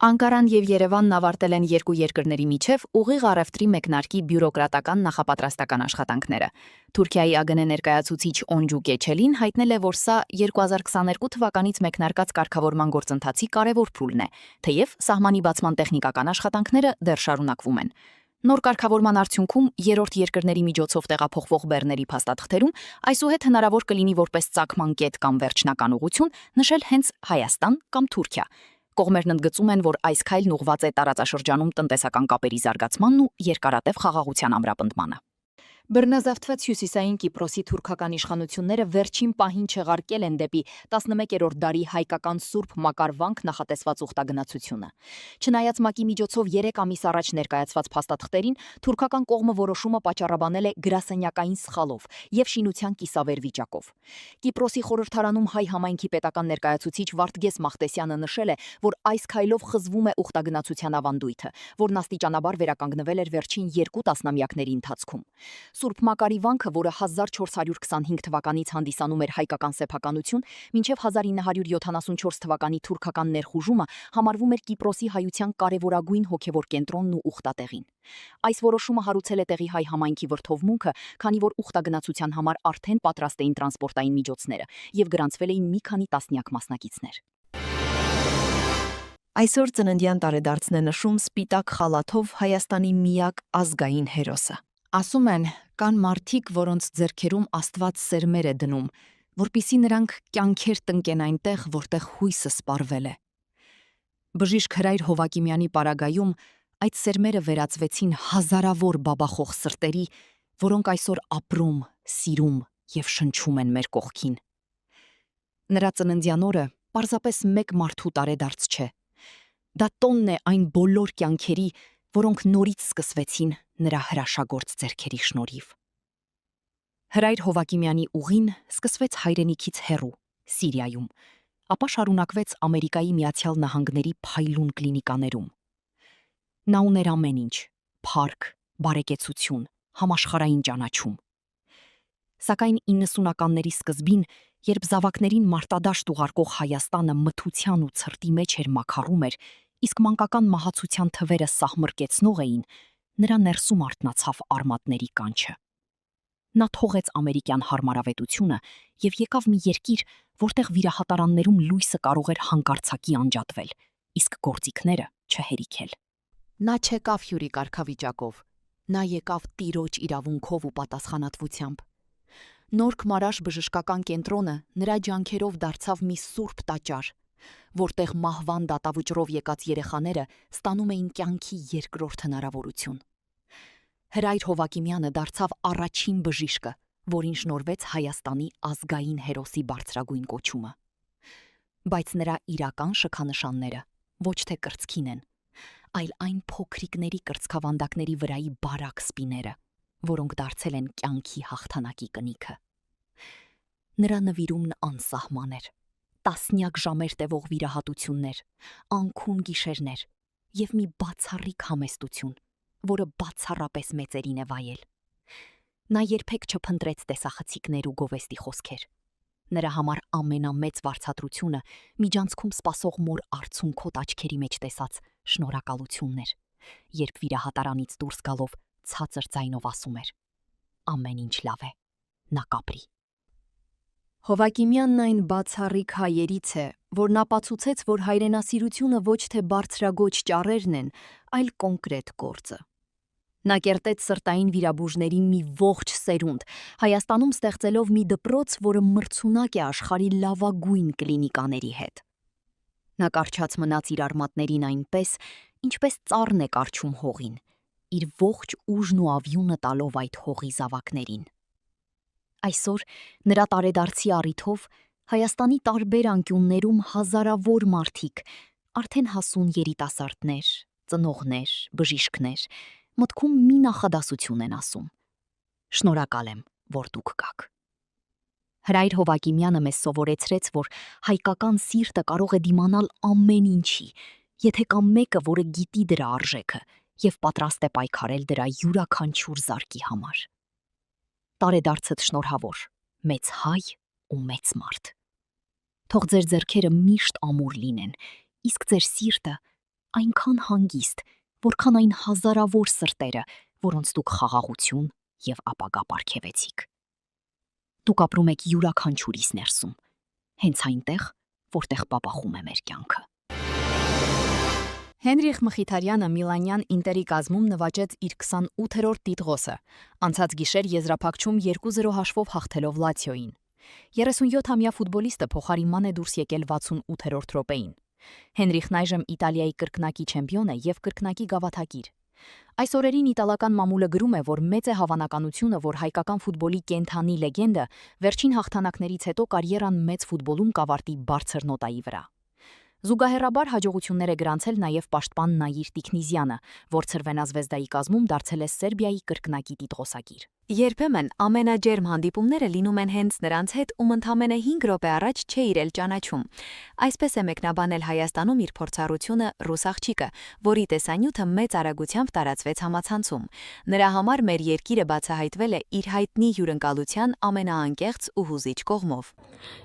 Անկարան և Երևանն ավարտել են երկու երկրների միջև ուղիղ առևտրի մեկնարկի բյուրոկրատական նախապատրաստական աշխատանքները։ Թուրքիայի ԱԳՆ ներկայացուցիչ Օնջու Կեչելին հայտնել է, որ սա 2022 թվականից մեկնարկած կարգավորման գործընթացի կարևոր փուլն է, թեև սահմանի բացման տեխնիկական աշխատանքները դեռ շարունակվում են։ Նոր կարգավորման արդյունքում երրորդ երկրների միջոցով տեղափոխվող բեռների փաստաթղթերում այսուհետ հնարավոր կլինի որպես ծագման կետ կամ վերջնական ուղղություն նշել հենց Հայաստան կամ Թուրքիա։ Կողմերն ընդգծում են, որ այս քայլն ուղղված է տարածաշրջանում տնտեսական կապերի զարգացմանն ու երկարատև խաղաղության ամրապնդմանը։ Բռնազավթված հյուսիսային Կիպրոսի թուրքական իշխանությունները վերջին պահին չեղարկել են դեպի 11-րդ դարի հայկական Սուրբ Մակար վանք նախատեսված ուխտագնացությունը։ Չնայած ՄԱԿ-ի միջոցով 3 ամիս առաջ ներկայացված փաստաթղթերին, թուրքական կողմը որոշումը պատճառաբանել է գրասենյակային սխալով եւ շինության կիսավեր վիճակով։ Կիպրոսի խորհրդարանում հայ համայնքի պետական ներկայացուցիչ Վարդգես Մախտեսյանը նշել է, որ այս քայլով խզվում է ուխտագնացության ավանդույթը, որն աստիճանաբար վերականգնվել էր վերջին 2 տասնամյակների ընթացքում։ Սուրբ Մակարի վանքը, որը 1425 թվականից հանդիսանում էր հայկական սեփականություն, մինչև 1974 թվականի թուրքական ներխուժումը համարվում էր Կիպրոսի հայության կարևորագույն հոգևոր կենտրոնն ու ուխտատեղին։ Այս որոշումը հարուցել է տեղի հայ համայնքի վրդովմունքը, քանի որ ուխտագնացության համար արդեն պատրաստ էին տրանսպորտային միջոցները եւ գրանցվել էին մի քանի տասնյակ մասնակիցներ։ Այսօր ծննդյան տարեդարձն է նշում սպիտակ խալաթով Հայաստանի միակ ազգային հերոսը։ Ասում են, կան մարդիկ, որոնց ձեռքերում Աստված սերմեր է դնում, որպիսի նրանք կյանքեր տնկեն այնտեղ, որտեղ հույսը սպառվել է։ Բժիշկ Հրայր Հովակիմյանի պարագայում այդ սերմերը վերածվեցին հազարավոր բաբախող սրտերի, որոնք այսօր ապրում, սիրում եւ շնչում են մեր կողքին։ Նրա ծննդյան օրը պարզապես մեկ մարդու տարեդարձ չէ։ Դա տոնն է այն բոլոր կյանքերի, որոնք նորից սկսվեցին նրա հրաշագործ ձեռքերի շնորհիվ։ Հրայր Հովակիմյանի ուղին սկսվեց հայրենիքից հեռու, Սիրիայում, ապա շարունակվեց Ամերիկայի Միացյալ Նահանգների փայլուն կլինիկաներում։ Նա ուներ ամեն ինչ՝ փառք, բարեկեցություն, համաշխարհային ճանաչում։ Սակայն 90-ականների սկզբին, երբ զավակներին մարտադաշտ ուղարկող Հայաստանը մթության ու ցրտի մեջ էր մաքարում էր, իսկ մանկական մահացության թվերը սահմռկեցնող էին, նրա ներսում արթնացավ արմատների կանչը։ Նա թողեց ամերիկյան հարմարավետությունը եւ եկավ մի երկիր, որտեղ վիրահատարաններում լույսը կարող էր հանկարծակի անջատվել, իսկ գործիքները չհերիքել։ Նա չեկավ հյուրի կարգավիճակով, նա եկավ տիրոջ իրավունքով ու պատասխանատվությամբ։ Նորք Մարաշ բժշկական կենտրոնը նրա ջանքերով դարձավ մի սուրբ տաճար, որտեղ մահվան դատավճռով եկած երեխաները ստանում էին կյանքի երկրորդ հնարավորություն։ Հրայր Հովակիմյանը դարձավ առաջին բժիշկը, որին շնորհվեց Հայաստանի ազգային հերոսի բարձրագույն կոչումը։ Բայց նրա իրական շքանշանները ոչ թե կրծքին են, այլ այն փոքրիկների կրծքավանդակների վրայի բարակ սպիները, որոնք դարձել են կյանքի հաղթանակի կնիքը։ Նրա նվիրումն անսահման էր, տասնյակ ժամեր տևող վիրահատություններ, անքուն գիշերներ եւ մի բացառիկ համեստություն, որը բացառապես մեծերին է վայել։ Նա երբեք չփնտրեց տեսախցիկներ ու գովեստի խոսքեր։ Նրա համար ամենամեծ վարձատրությունը միջանցքում սպասող մոր արցունքոտ աչքերի մեջ տեսած շնորհակալությունն էր, երբ վիրահատարանից դուրս գալով ցածր ձայնով ասում էր. «Ամեն ինչ լավ է, նա կապրի»։ Հովակիմյանն այն բացառիկ հայերից է, որն ապացուցեց, որ հայրենասիրությունը ոչ թե բարձրագոչ ճառերն են, այլ կոնկրետ գործը։ Նա կերտեց սրտային վիրաբուժների մի ողջ սերունդ, Հայաստանում ստեղծելով մի դպրոց, որը մրցունակ է աշխարհի լավագույն կլինիկաների հետ։ Նա կառչած մնաց իր արմատներին այնպես, ինչպես ծառն է կառչում հողին, իր ողջ ուժն ու ավյունը տալով այդ հողի զավակներին։ Այսօր նրա տարեդարձի առիթով Հայաստանի տարբեր անկյուններում հազարավոր մարդիկ, արդեն հասուն երիտասարդներ, ծնողներ, բժիշկներ, մտքում մի նախադասություն են ասում. «Շնորհակալ եմ, որ դուք կաք»։ Հրայր Հովակիմյանը մեզ սովորեցրեց, որ հայկական սիրտը կարող է դիմանալ ամեն ինչի, եթե կա մեկը, որը գիտի դրա արժեքը եւ պատրաստ է պայքարել դրա յուրաքանչյուր զարկի համար։ Տարեդարձդ շնորհավոր, մեծ հայ ու մեծ մարդ։ Թող ձեր ձեռքերը միշտ ամուր լինեն, իսկ ձեր սիրտը այնքան հանգիստ, որքան այն հազարավոր սրտերը, որոնց դուք խաղաղություն եւ ապագա պարգևեցիք։ Դուք ապրում եք յուրաքանչյուրիս ներսում, հենց այնտեղ, որտեղ պապախում է մեր կյանքը։ Հենրիխ Մխիթարյանը Միլանյան Ինտերի կազմում նվաճեց իր 28-րդ տիտղոսը, անցած գիշեր եզրափակչում 2-0 հաշվով հաղթելով Լացիոյին։ 37-ամյա ֆուտբոլիստը փոխարինման է դուրս եկել 68-րդ րոպեին։ Հենրիխն այժմ Իտալիայի կրկնակի չեմպիոն է եւ կրկնակի գավաթակիր։ Այս օրերին իտալական մամուլը գրում է, որ մեծ է հավանականությունը, որ հայկական ֆուտբոլի կենթանի լեգենդը վերջին հաղթանակներից հետո կարիերան մեծ ֆուտբոլում կավարտի բարձր նոտայի վրա։ Զուգահեռաբար հաջողություններ է գրանցել նաև պաշտպան Նաիր Տիքնիզյանը, որ Ցրվենազվեզդայի կազմում դարձել է Սերբիայի կրկնակի տիտղոսագիր։ Երբեմն ամենաջերմ հանդիպումները լինում են հենց նրանց հետ, ում ընդամենը 5 րոպե առաջ չէ իրել ճանաչում։ Այսպես է մեկնաբանել Հայաստանում իր փորձառությունը ռուս աղջիկը, որի տեսանյութը մեծ արագությամբ տարածվեց համացանցում։ Նրա համար մեր երկիրը բացահայտվել է իր հայտնի հյուրընկալության ամենաանկեղծ ու հուզիչ կողմով։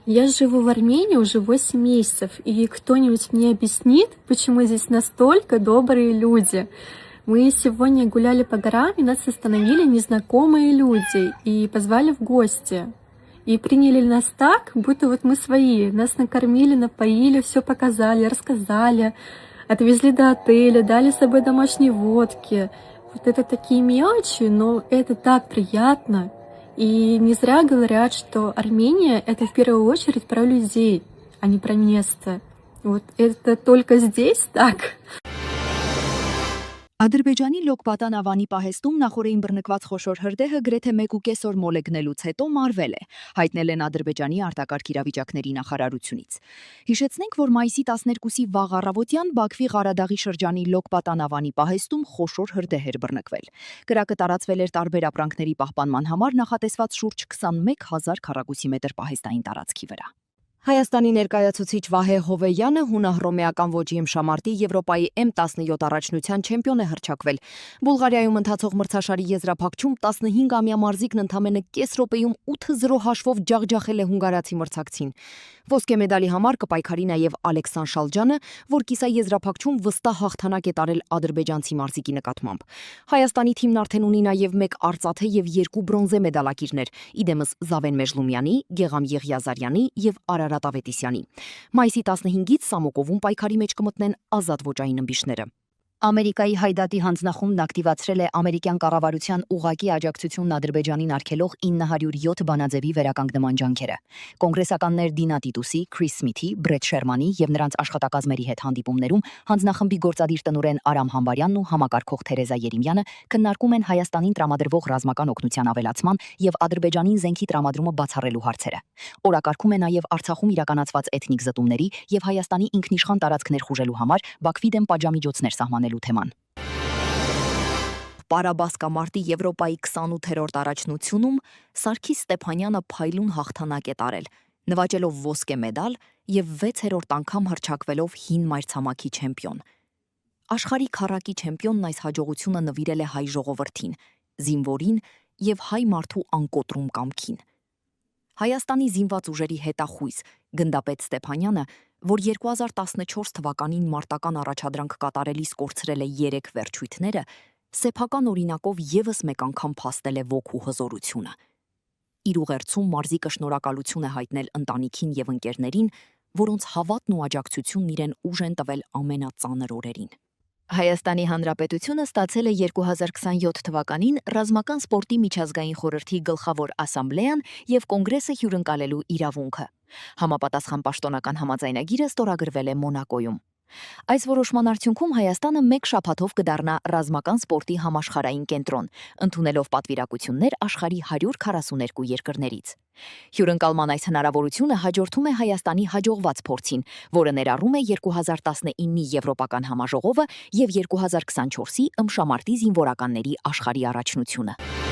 Я живу в Армении уже 8 месяцев, и кто-нибудь мне объяснит, почему здесь настолько добрые люди. Мы сегодня гуляли по горам, и нас остановили незнакомые люди и позвали в гости. И приняли нас так, будто вот мы свои. Нас накормили, напоили, все показали, рассказали, отвезли до отеля, дали с собой домашней водки. Вот это такие мелочи, но это так приятно. И не зря говорят, что Армения — это в первую очередь про людей, а не про место. Вот это только здесь так. Ադրբեջանի Լոկպատան ավանի պահեստում նախորդին բռնկված խոշոր հրդեհը գրեթե 1.5 օր մոլեգնելուց հետո մարվել է, հայտնել են Ադրբեջանի արտակարգ իրավիճակների նախարարությունից։ Հիշեցնենք, որ մայիսի 12-ի վաղ առավոտյան Բաքվի Ղարադաղի շրջանի Լոկպատան ավանի պահեստում խոշոր հրդեհ էր բռնկվել։ Կրակը տարածվել էր տարբեր ապրանքների պահպանման համար նախատեսված շուրջ 21000 քառակուսի մետր պահեստային տարածքի վրա։ Հայաստանի ներկայացուցիչ Վահե Հովեյանը հունահռոմեական ոճի ըմշամարտի Եվրոպայի M17 առաջնության չեմպիոն է հռչակվել։ Բուլղարիայում ընթացող մրցաշարի եզրափակչում 15-ամյա մարզիկն ընդամենը կես րոպեում 8-0 հաշվով ջախջախել է հունգարացի մրցակցին։ Ոսկե մեդալի համար կպայքարի նաև Ալեքսան Շալջանը, որ կիսաեզրափակչում վստահ հաղթանակ է տարել ադրբեջանցի մարզիկի նկատմամբ։ Հայաստանի թիմն արդեն ունի նաև 1 արծաթե եւ 2 բրոնզե մեդալակիրներ՝ իդեմս Զավեն Մեժլումյանի, Գեգամ Եղիազարյանի եւ Արարատ Ավետիսյանի։ Մայիսի 15-ից Սամոկովում պայքարի մեջ կմտնեն ազատ ոճային ըմբիշները։ Ամերիկայի Հայդատի հանձնախումբն ակտիվացրել է ամերիկյան կառավարության ուղղակի աջակցությունն Ադրբեջանին արգելող 907 բանաձևի վերականգնման ջանքերը։ Կոնգրեսականներ Դինա Տիտուսի, Քրիս Սմիթի, Բրեթ Շերմանի եւ նրանց աշխատակազմերի հետ հանդիպումներում հանձնախմբի գործադիր տնօրեն Արամ Համբարյանն ու համակարգող Թերեզա Երեմյանը քննարկում են Հայաստանին տրամադրվող ռազմական օգնության ավելացման եւ Ադրբեջանին զենքի տրամադրումը բացառելու հարցերը։ Օրակարգում է նաեւ Արցախում իրականացված էթնիկ զտումների եւ Հայաստանի ինքնիշխան տարածքներ խուժելու համար Բաքվի դեմ պատժամիջոցներ սահմանելու թեման։ Պարաբասկամարտի Եվրոպայի 28-րդ առաջնությունում Սարգիս Ստեփանյանը փայլուն հաղթանակ է տարել, նվաճելով ոսկե մեդալ եւ 6-րդ անգամ հռչակվելով հին մայրցամաքի չեմպիոն։ Աշխարհի քառակի չեմպիոնն այս հաջողությունը նվիրել է հայ ժողովրդին, զինվորին եւ հայ մարդու անկոտրում կամքին։ Հայաստանի զինված ուժերի հետախույզ գնդապետ Ստեփանյանը, որ 2014 թվականին մարտական առաջադրանք կատարելիս կորցրել է 3 վերջույթները, սեփական օրինակով եւս մեկ անգամ փաստել է ոգու հզորությունը։ Իր ուղերձում մարզիկը շնորհակալություն է հայտնել ընտանիքին եւ ընկերներին, որոնց հավատն ու աջակցությունն իրեն ուժ են տվել ամենածանր օրերին։ Հայաստանի Հանրապետությունը ստացել է 2027 թվականին ռազմական սպորտի միջազգային խորհրդի գլխավոր ասամբլեան եւ կոնգրեսը հյուրընկալելու իրավունքը։ Համապատասխան պաշտոնական համաձայնագիրը ստորագրվել է Մոնակոյում։ Այս որոշման արդյունքում Հայաստանը 1 շաբաթով կդառնա ռազմական սպորտի համաշխարհային կենտրոն, ընդունելով պատվիրակություններ աշխարհի 142 երկրներից։ Հյուրընկալման այս հնարավորությունը հաջորդում է Հայաստանի հաջողված փորձին, որը ներառում է 2019-ի Եվրոպական համաժողովը եւ 2024-ի ըմշամարտի զինվորականների աշխարհի առաջնությունը։